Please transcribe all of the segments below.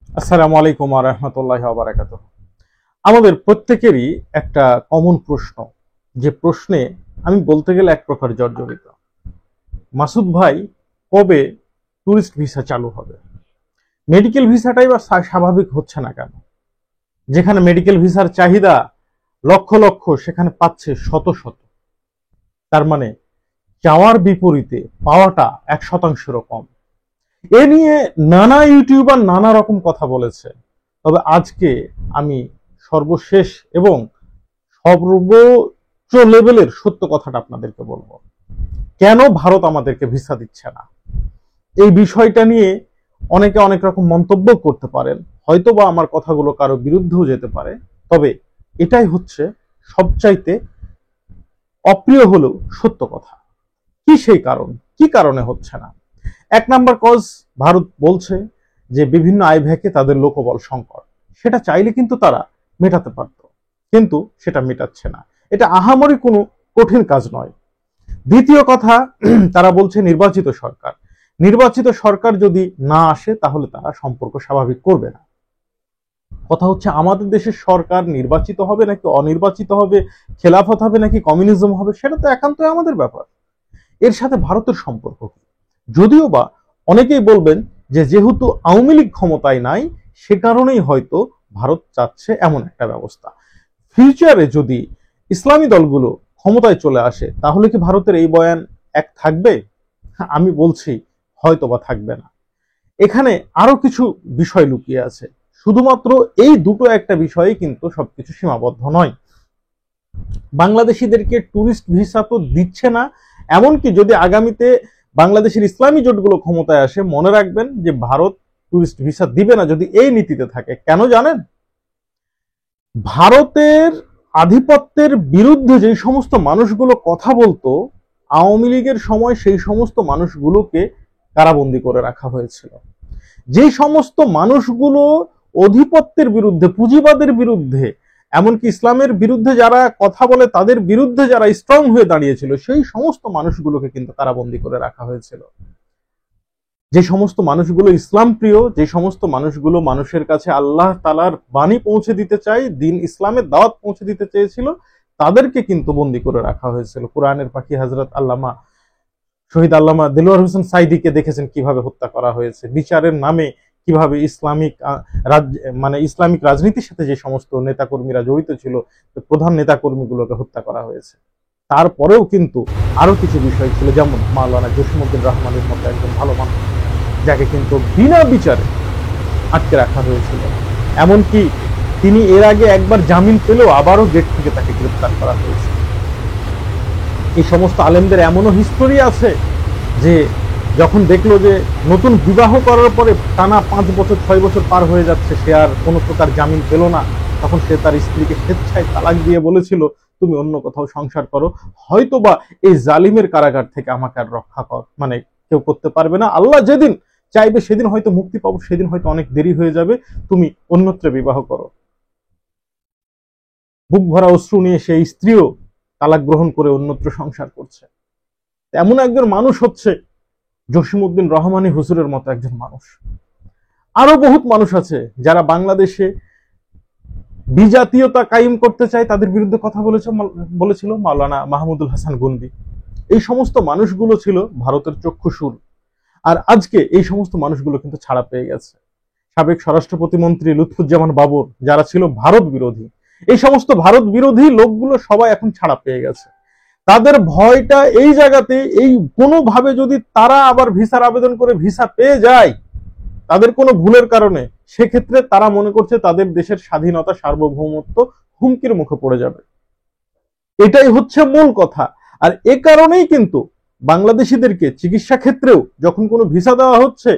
আসসালামু আলাইকুম ওয়া রাহমাতুল্লাহি ওয়া বারাকাতুহু। আমাদের প্রত্যেকেরই একটা কমন প্রশ্ন, যে প্রশ্নে আমি বলতে গেলে এক প্রকার জর্জরিত। মাসুদ ভাই, কবে ট্যুরিস্ট ভিসা চালু হবে? মেডিকেল ভিসাটাই বা স্বাভাবিক হচ্ছে না কেন? যেখানে মেডিকেল ভিসার চাহিদা লক্ষ লক্ষ, সেখানে পাচ্ছে শত শত। তার মানে চাওয়ার বিপরীতে পাওয়াটা 1%-ও কম। এ নিয়ে নানা ইউটিউবার নানা রকম কথা বলেছে। তবে আজকে আমি সর্বশেষ এবং সর্বোচ্চ লেভেলের সত্য কথাটা আপনাদেরকে বলবো। কেন ভারত আমাদেরকে ভিসা দিচ্ছে না? এই বিষয়টা নিয়ে অনেকে অনেক রকম মন্তব্য করতে পারেন, হয়তো বা আমার কথাগুলো কারো বিরুদ্ধেও যেতে পারে। তবে এটাই হচ্ছে সবচাইতে অপ্রিয় হলেও সত্য কথা। কি সেই কারণ? কি কারণে হচ্ছে না? এক নাম্বার কজ, ভারত বলছে যে বিভিন্ন আইভ্যাকে তাদের লোকবল সংকট। সেটা চাইলে কিন্তু তারা মেটাতে পারত, কিন্তু সেটা মেটাচ্ছে না। এটা আহামরি কোনো কঠিন কাজ নয়। দ্বিতীয় কথা, তারা বলছে নির্বাচিত সরকার। নির্বাচিত সরকার যদি না আসে তাহলে তারা সম্পর্ক স্বাভাবিক করবে না। কথা হচ্ছে আমাদের দেশের সরকার নির্বাচিত হবে নাকি অনির্বাচিত হবে, খেলাফত হবে নাকি কমিউনিজম হবে, সেটা তো একান্তই আমাদের ব্যাপার। এর সাথে ভারতের সম্পর্ক কি? যদিও বা অনেকেই বলবেন যে যেহেতু আওয়ামী লীগ ক্ষমতায় নাই, সে কারণেই হয়তো ভারত চাচ্ছে এমন একটা ব্যবস্থা। ফিউচারে যদি ইসলামী দলগুলো ক্ষমতায় চলে আসে তাহলে কি ভারতের এই বয়ান এক থাকবে? আমি বলছি হয়তো বা থাকবে না। এখানে আরো কিছু বিষয় লুকিয়ে আছে। শুধুমাত্র এই দুটো একটা বিষয়ে কিন্তু সবকিছু সীমাবদ্ধ নয়। বাংলাদেশিদেরকে ট্যুরিস্ট ভিসা তো দিচ্ছে না। এমনকি যদি আগামীতে বাংলাদেশের ইসলামী জোটগুলো ক্ষমতায় আসে, মনে রাখবেন যে ভারত ট্যুরিস্ট ভিসা দিবে না যদি এই নীতিতে থাকে। কেন জানেন? ভারতের আধিপত্যের বিরুদ্ধে যে সমস্ত মানুষগুলো কথা বলতো আওয়ামী লীগের সময়, সেই সমস্ত মানুষগুলোকে কারাবন্দী করে রাখা হয়েছিল। যে সমস্ত মানুষগুলো অধিপত্যের বিরুদ্ধে, পুঁজিবাদের বিরুদ্ধে, এমনকি ইসলামের বিরুদ্ধে যারা কথা বলে তাদের বিরুদ্ধে যারা স্ট্রং হয়ে দাঁড়িয়েছিল, সেই সমস্ত মানুষগুলোকে কিন্তু কারাবন্দী করে রাখা হয়েছিল। যে সমস্ত মানুষগুলো ইসলাম প্রিয়, যে সমস্ত মানুষগুলো মানুষের কাছে আল্লাহ তাআলার বাণী পৌঁছে দিতে চায়, দিন ইসলামের দাওয়াত পৌঁছে দিতে চেয়েছিল, তাদেরকে কিন্তু বন্দী করে রাখা হয়েছিল। কোরআনের পাখি হযরত আল্লামা শহীদ আল্লামা দেলোয়ার হোসেন সাইদিকে দেখেছেন কিভাবে হত্যা করা হয়েছে। বিচারের নামে কিভাবে ইসলামিক রাজনীতির সাথে যে সমস্ত নেতাকর্মীরা জড়িত ছিল, প্রধান নেতাকর্মীগুলোকে হত্যা করা হয়েছে। তারপরেও কিন্তু আরো কিছু বিষয় ছিল, যেমন মাওলানা জসিমউদ্দিন রহমানের মতো একজন ভালো মানুষ, যাকে কিন্তু বিনা বিচারে আটকে রাখা হয়েছিল। এমনকি তিনি এর আগে একবার জামিন পেলেও আবারও গেট থেকে তাকে গ্রেফতার করা হয়েছে। এই সমস্ত আলেমদের এমনও হিস্টোরি আছে যে যখন দেখলো যে নতুন বিবাহ করার পরে টানা 5 বছর 6 বছর পার হয়ে যাচ্ছে, সে আর কোনো প্রকার জামিন পেল না, তখন সে তার স্ত্রীকে স্বেচ্ছায় তালাক দিয়ে বলেছিল তুমি অন্য কোথাও সংসার করো, হয়তোবা এই জালিমের কারাগার থেকে আমাকে আর রক্ষা কর কেউ করতে পারবে না। আল্লাহ যেদিন চাইবে সেদিন হয়তো মুক্তি পাবো, সেদিন হয়তো অনেক দেরি হয়ে যাবে, তুমি অন্যত্র বিবাহ করো। বুক ভরা অশ্রু নিয়ে সেই স্ত্রীও তালাক গ্রহণ করে অন্যত্র সংসার করছে। এমন একজন মানুষ হচ্ছে জসিমউদ্দিন রহমানী হুজুরের মতো একজন মানুষ। আরো বহুত মানুষ আছে যারা বাংলাদেশে বিজাতীয়তা কায়েম করতে চায়, তাদের বিরুদ্ধে কথা বলেছিল মাওলানা মাহমুদুল হাসান গন্ডি। এই সমস্ত মানুষগুলো ছিল ভারতের চক্ষুশূল। আর আজকে এই সমস্ত মানুষগুলো কিন্তু ছাড়া পেয়ে গেছে। সাবেক স্বরাষ্ট্র প্রতিমন্ত্রী লুৎফুজ্জামান বাবর, যারা ছিল ভারত বিরোধী, এই সমস্ত ভারত বিরোধী লোকগুলো সবাই এখন ছাড়া পেয়ে গেছে। তাদের ভয়টা এই জায়গাতে, এই কোনোভাবে যদি তারা আবার ভিসার আবেদন করে ভিসা পেয়ে যায় তাদের কোনো ভুলের কারণে, সেক্ষেত্রে তারা মনে করছে তাদের দেশের স্বাধীনতা, সার্বভৌমত্ব হুমকির মুখে পড়ে যাবে। এটাই হচ্ছে মূল কথা। আর এ কারণেই কিন্তু বাংলাদেশিদেরকে চিকিৎসা ক্ষেত্রেও যখন কোনো ভিসা দেওয়া হচ্ছে,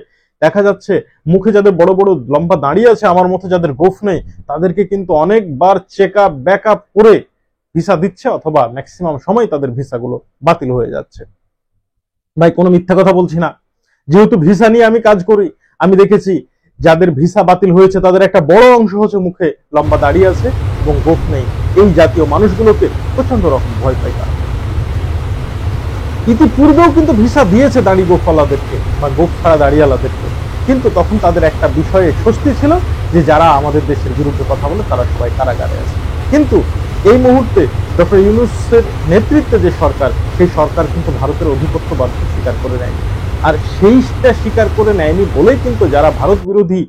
দেখা যাচ্ছে মুখে যাদের বড় বড় লম্বা দাঁড়িয়ে আছে, আমার মতো যাদের গোফ নেই, তাদেরকে কিন্তু অনেকবার চেক আপ ব্যাক আপ করে ভিসা দিচ্ছে, অথবা ম্যাক্সিমাম সময় তাদের ভিসাগুলো বাতিল হয়ে যাচ্ছে। ভাই, কোনো মিথ্যা কথা বলছি না। যেহেতু ভিসা নিয়ে আমি কাজ করি, আমি দেখেছি যাদের ভিসা বাতিল হয়েছে তাদের একটা বড় অংশ হচ্ছে মুখে লম্বা দাঁড়িয়ে আছে এবং গোফ নেই। এই জাতীয় মানুষগুলোকে প্রচন্ড রকম ভয় পাই তারা। ইতিপূর্বেও কিন্তু ভিসা দিয়েছে দাড়ি গোফওয়ালাদেরকে বা গোফ ছাড়া দাড়িওয়ালাদেরকে, কিন্তু তখন তাদের একটা বিষয়ে স্বস্তি ছিল যে যারা আমাদের দেশের বিরুদ্ধে কথা বলে তারা সবাই কারাগারে আছে। কিন্তু এই মুহূর্তে ডক্টর ইউনূসের নেতৃত্বে যে সরকার, সেই সরকার কিন্তু ভারতের অধিপত্যবাদ স্বীকার করে নেয়নি। আর সেইটা স্বীকার করে নেয়নি বলেই কিন্তু যারা ভারত বিরোধী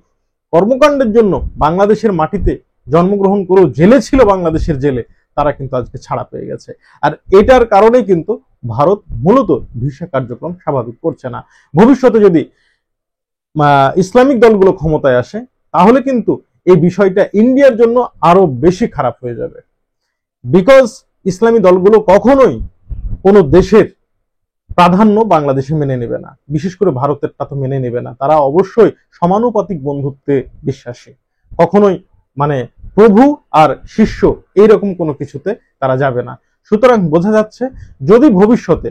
কর্মকাণ্ডের জন্য বাংলাদেশের মাটিতে জন্মগ্রহণ করেও জেলে ছিল, বাংলাদেশের জেলে, তারা কিন্তু আজকে ছাড়া পেয়ে গেছে। আর এটার কারণেই কিন্তু ভারত মূলত ভিসা কার্যক্রম স্বাভাবিক করছে না। ভবিষ্যতে যদি ইসলামিক দলগুলো ক্ষমতায় আসে, তাহলে কিন্তু এই বিষয়টা ইন্ডিয়ার জন্য আরো বেশি খারাপ হয়ে যাবে। বিকজ ইসলামী দলগুলো কখনোই কোনো দেশের প্রাধান্য বাংলাদেশে মেনে নেবে না, বিশেষ করে ভারতেরটা তো মেনে নেবে না। তারা অবশ্যই সমানুপাতিক বন্ধুত্বে বিশ্বাসী, কখনোই মানে প্রভু আর শিষ্য এইরকম কোনো কিছুতে তারা যাবে না। সুতরাং বোঝা যাচ্ছে যদি ভবিষ্যতে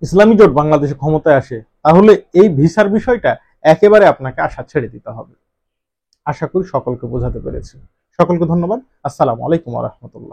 ইসলামী জোট বাংলাদেশে ক্ষমতায় আসে, তাহলে এই ভিসার বিষয়টা একেবারে আপনাকে আশা ছেড়ে দিতে হবে। আশা করি সকলকে বোঝাতে পেরেছি। সকলকে ধন্যবাদ। আসসালামু আলাইকুম ওয়া রাহমাতুল্লাহ।